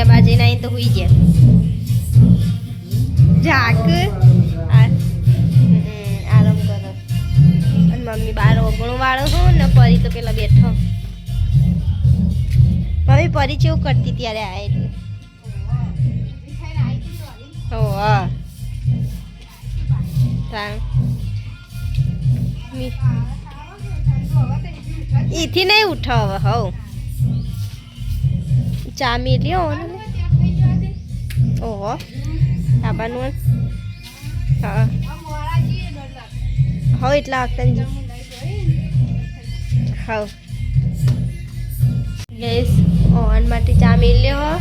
ફર્યા બાજે ના તો હુઈ ગયા જાક આરામ કરો અને મમ્મી બાર ઓગણું વાળો હો ને પરી તો પેલા બેઠો મમ્મી પરી ચેવું કરતી ત્યારે આ એટલે ઓ હા એથી નહીં ઉઠો હવે હવ ચા મેલ્યો ઓહો આબાનું હા હવ એટલા વખતે હવ ગેસ ઓવન માટે ચા મેલ્યો હો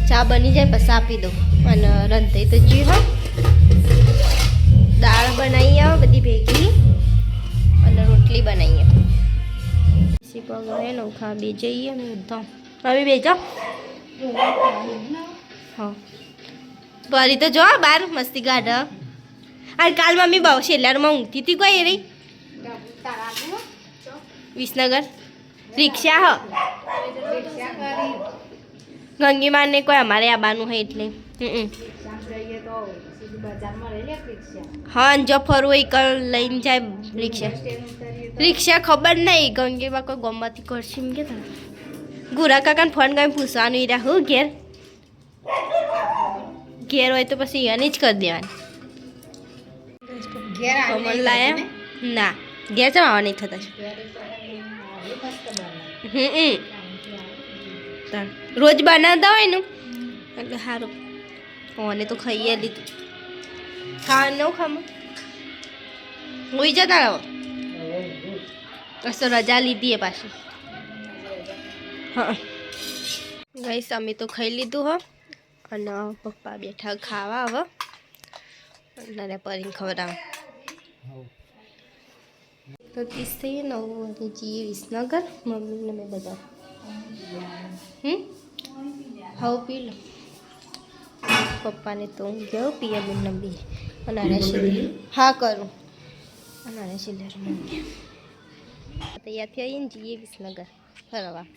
ચા બની જાય પછી આપી દો અને રંધાઈ તો જી હો દાળ બનાવી આવો બધી ભેગી અને રોટલી બનાવીએ પછી પગળે નોખા બે જઈએ ને તો હવે બેજો હા પરી તો જો બાર મસ્તી કાઢ અને કાલ મમ્મી બહુ શેલારમાં ઊંઘતી હતી કોઈ રહી વિસનગર રિક્ષા હ ગંગીમાને કોઈ અમારે આબાનું હોય એટલે હા જો ફરવું એ કર લઈને જાય રિક્ષા ખબર નહીં ગંગીમાં કોઈ ગમતી કરશે એમ કે ગુરા કાકાને ફોન કરીને પૂછવાનું ઈરા હું ઘેર હોય તો પછી એને જ કરી દેવાની લાયા ના ઘેર જવા નહીં થતા રોજ બનાવતા હોય ને એટલે સારું ઓને તો ખાઈએ લીધું ખાવાનું ન ખામાં હોઈ જતા રહો તો રજા લીધી એ પાછી હા ગઈશ અમે તો ખાઈ લીધું હો અને પપ્પા બેઠા ખાવા હવે અને પરીને ખવડાવ તો 30 થઈ 9 વાગે જઈએ વિસનગર મમ્મીને મેં બધા હવે પી લો પપ્પાને તો હું ગયો પીએ બુન બી અને હા કરું અને સિલેર મમ્મી તૈયાર થઈ આવીને જઈએ વિસનગર ફરવા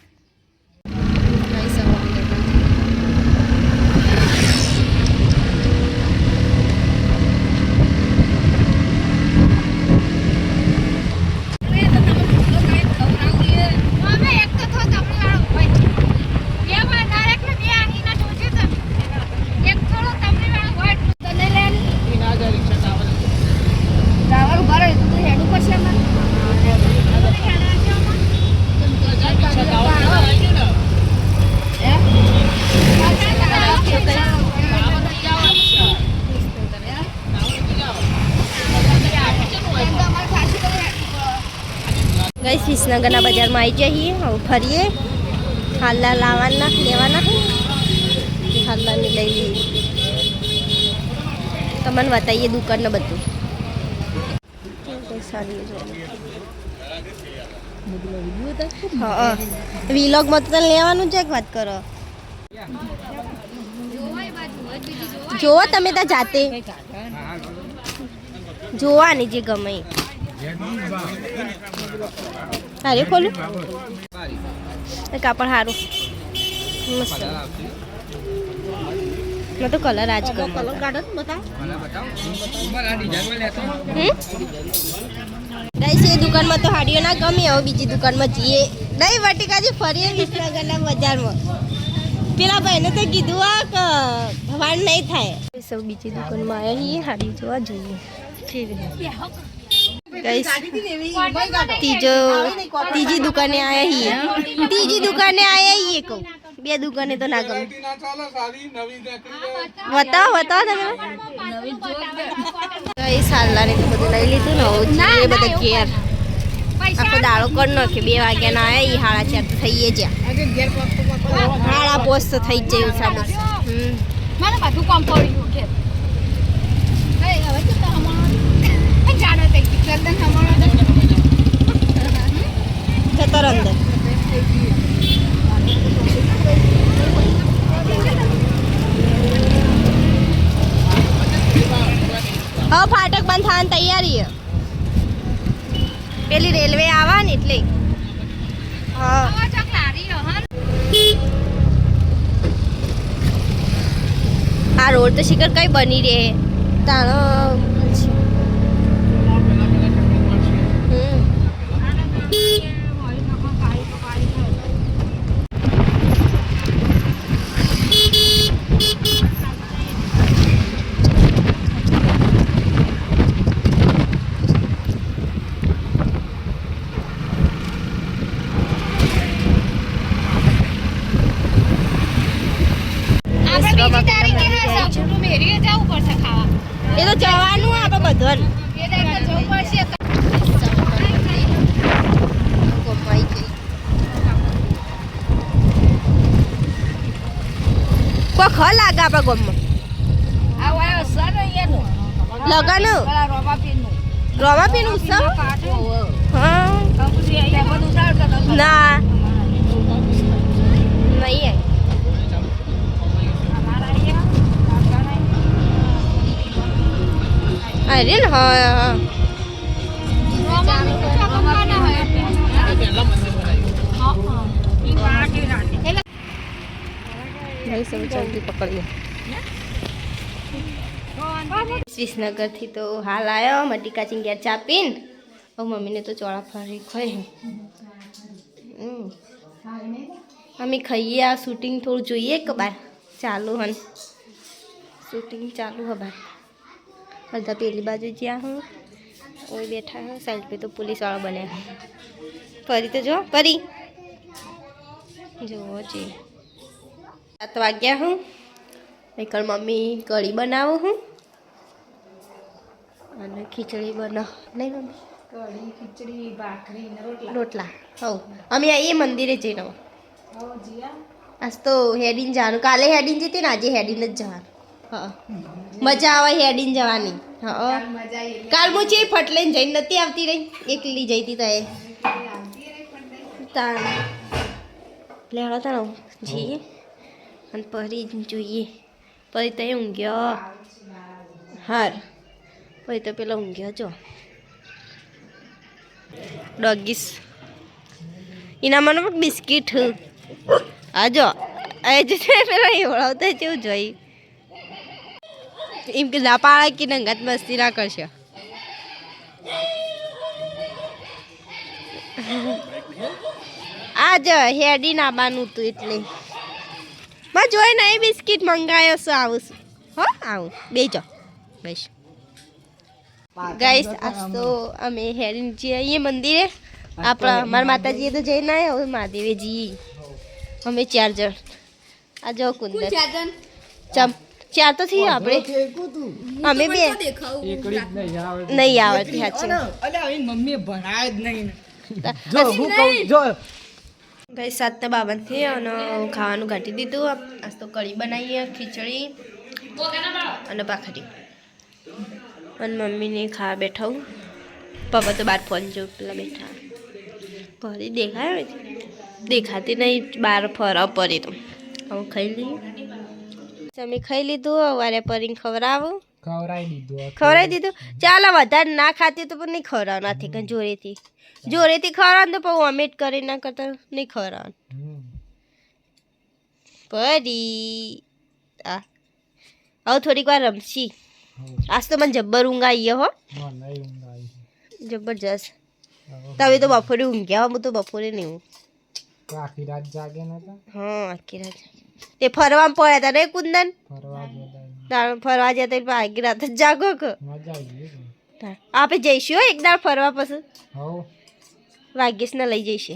ગઈ વિસનગરના બજારમાં આવી જઈએ હવે ફરીએ હાલ્લા લાવવાના લેવાના હાલ્લાને લઈ લઈએ તમને બતાવીએ દુકાનને બધું સારી હા વિલોગમાં તો તને લેવાનું છે વાત કરો જોવો તમે ત્યાં જાતે જોવાની જે ગમે અરે ખોલું કાપડ સારું મસ્ત મેં તો કલર આજ કલર કાઢો બતાવો ગાઈસ એ દુકાનમાં તો હાડીઓ ના ગમે હવે બીજી દુકાનમાં જઈએ નહીં વટીકાજી ફરીએ વિસનગરના બજારમાં પેલા ભાઈને તો કીધું આ કે વાળ નહીં થાય સૌ બીજી દુકાનમાં આવ્યા છીએ હાડી જોવા જોઈએ ત્રીજી દુકાને આયા છીએ કહું બે દુકાને તો ના ગમે બતાવો તમે કઈ સાલાને તો બધું લઈ લીધું ને એ બધા ઘેર આખો દાડો કરી નાખ્યો 2 વાગ્યાના આયા ઈ 4:30 થઈએ જ્યાં 5:30 તો થઈ જ જાય મને બધું કામ પડ્યું કે હવે તો જાડો થઈ ગયું ખેતર અંદર હવે ફાટક બંધ થવાની તૈયારી પેલી રેલવે આવા ને એટલે રોડ તો શિખર કઈ બની રહે તાણો એ તો જવાનું આપણે બધું કોઈ ખ લાગે આપણા ગામમાં લગન રોમાપીનું ઉત્સવ હા ના નહીં અરે ને હા જલ્દી પકડીએ વિસનગરથી તો હાલ આવ્યો મટીકા ચીંગ્યા ચા પીને હવે મમ્મીને તો ચોળા ફરી ખાઈ અમે ખાઈએ આ શૂટિંગ થોડું જોઈએ કે બાર ચાલુ હન શૂટિંગ ચાલુ હ બાર અડધા પેલી બાજુ જ્યાં હું ઓય બેઠા હું સાઈડ પે તો પોલીસવાળા બન્યા ફરી તો જો ફરી જુઓ છે 7 વાગ્યા હું એકલ મમ્મી કઢી બનાવું હું અને ખીચડી બનાવ નહીં મમ્મી કઢી ખીચડી ભાખરી રોટલા હવ અમે એ મંદિરે જઈને આજ તો હેડીને જવાનું કાલે હેડીને જતી ને આજે હેડીને જ જવાનું હા મજા આવે હેડીને જવાની હા કાલ હું છે ફટ લઈને જઈને નથી આવતી રહી એકલી જઈતી તો એ લેવા તા જઈએ અને પરી જોઈએ પછી તો ઊંઘ્યો હાર પછી તો પેલા ઊંઘ્યો જો ડોગીસ એના મને બિસ્કીટ હા જો એ જ પેલા એવડાવતા જેવું જોઈ એમ કે ના પાડે કે નંગાત મસ્તી ના કરશે આ જ હેડી નાબાનું હતું એટલે માં જોઈ ને એ બિસ્કીટ મંગાયો છું આવું છું હો આવું બેજો બસ ગાઈસ આજ તો અમે હેડીને જઈએ મંદિરે આપણા મારા માતાજીએ તો જઈને આવ્યા હવે મહાદેવે જઈએ અમે 4 જણ આ જો કુંદર ચમ 4 તો થઈ આપણે અમે બે નહીં આવડતી સાચી મમ્મી ભણાય જ નહીં ગઈ 7:52 થી અને ખાવાનું ઘાટી દીધું આજ તો કઢી બનાવીએ ખીચડી અને ભાખરી અને મમ્મીને ખાવા બેઠા હું પપ્પા તો બહાર ફોન જો પેલા બેઠા ફરી દેખાય દેખાતી નહીં બહાર ફરવા પડે તો હવે ખાઈ લઈએ અમે ખાઈ લીધું વારે પરીને ખવડાવી દીધું ચાલો વધારે ના ખાતી તો પણ નહીં ખવડાવ નથી કે જોરેથી ખવડાવ તો પણ વોમિટ કરી ના કરતા નહીં ખવડાવ પરી આ હવે થોડીક વાર રમશી આજ તો મને જબ્બર ઊંઘ આવી હો જબરજસ્ત તમે તો બપોરે ઊંઘ્યા હું તો બપોરે નહીં ઊંઘ આખી રાત જાગે નતા હા આખી રાત તે ફરવા પડ્યા હતા ને કુંદન ફરવા જતા આખી રાત જ જાગો કે આપણે જઈશું હો એક દાડ ફરવા પછી વાગ્યેશ ને લઈ જઈશે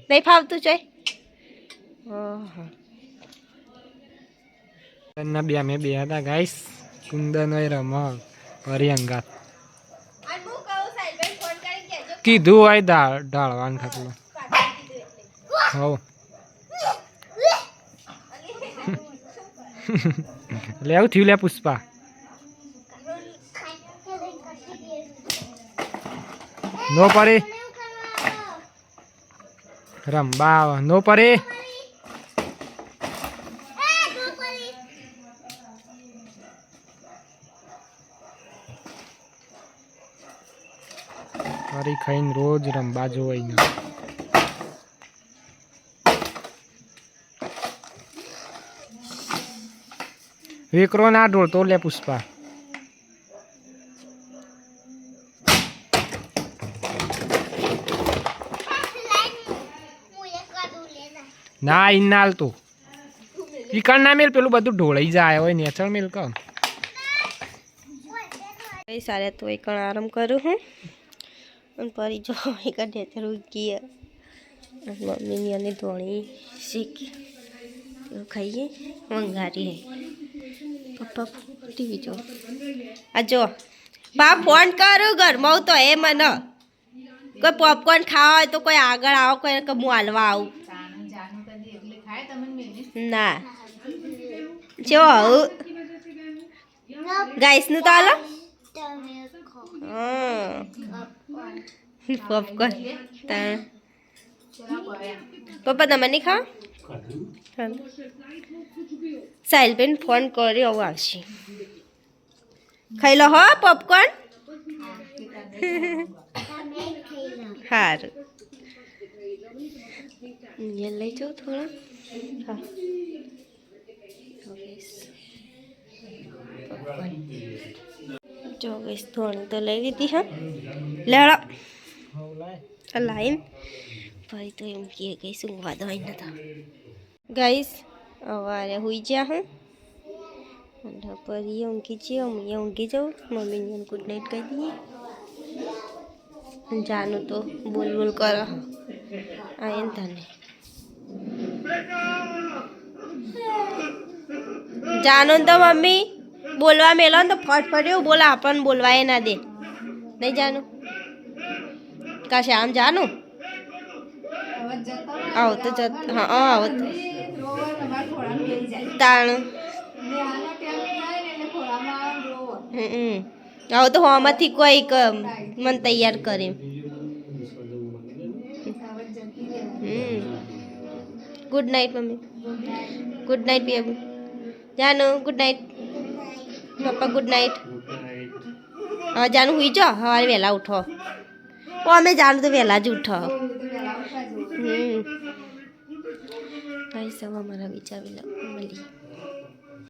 નહીં ફાવતું ચોય બે અમે બે હતા ગાઈસ કુંદન હોય રમ ફરી અંગાત કીધું હોય ઢાળવાનું ખાતલું હવ લેવું થયું લે પુષ્પા નો પરે રંબા નો પરે ફરી ખાઈને રોજ રંબા જોવાય ને વિક્રો ના ઢોળતો લે પુષ્પા. ના ઈ ના હાલતું ઈકણ ના મેલ પેલું બધું ઢોળાઈ જાય હોય નેચર મેલ કમ. સારે તો એક આરામ કરું હું અને પરી જો એક નેચર ઉગી મમ્મીની અને ધોણી શીખી તો ખાઈએ મંગારી હે પપ્પા ટીવી જો આ જો બા ફોન કરું ઘરમાં તો એ મને કોઈ પોપકોર્ન ખાવા હોય તો કોઈ આગળ આવો કોઈ કે હું હાલવા આવું ના જો આવું ગાઈસનું તો હાલો પોપકોર્ન પપ્પા તમે નહીં ખાવ સાહિલબેન ફોન કર્યો હવે આવશે ખાઈ લો હો પોપકોર્ન સારું લઈ જાઉં થોડા હા જો ગઈશ ધોણી તો લઈ લીધી હા લેડો લાઈન ભાઈ તો એમ કહે ગઈ ઊંઘવા દો નતા ગાઈશ અવારે હુઈ જ્યા હું અને પરી ઊંઘી છે હું ઊંઘી જાઉં મમ્મીને ગુડ નાઇટ કહી દઈએ જાનું તો બોલ બોલ કરો આ એમ તને જાનું તો મમ્મી બોલવા મેલો ને તો ફટફટ્યું બોલા આપણને બોલવાય ના દે નહીં જાનું કાશે આમ જાનું આવો તો જત હા આવો તો તાણ આવો તો હોમાંથી કોઈક મને તૈયાર કરે ગુડ નાઇટ મમ્મી ગુડ નાઇટ બેબી જાનું ગુડ નાઇટ પપ્પા ગુડ નાઇટ હવે જાનું હુઈ જો સવારે વહેલા ઉઠો ઓ અમે જાનું તો વહેલા જ ઉઠો ભાઈ સવા મારા વિચાર મળી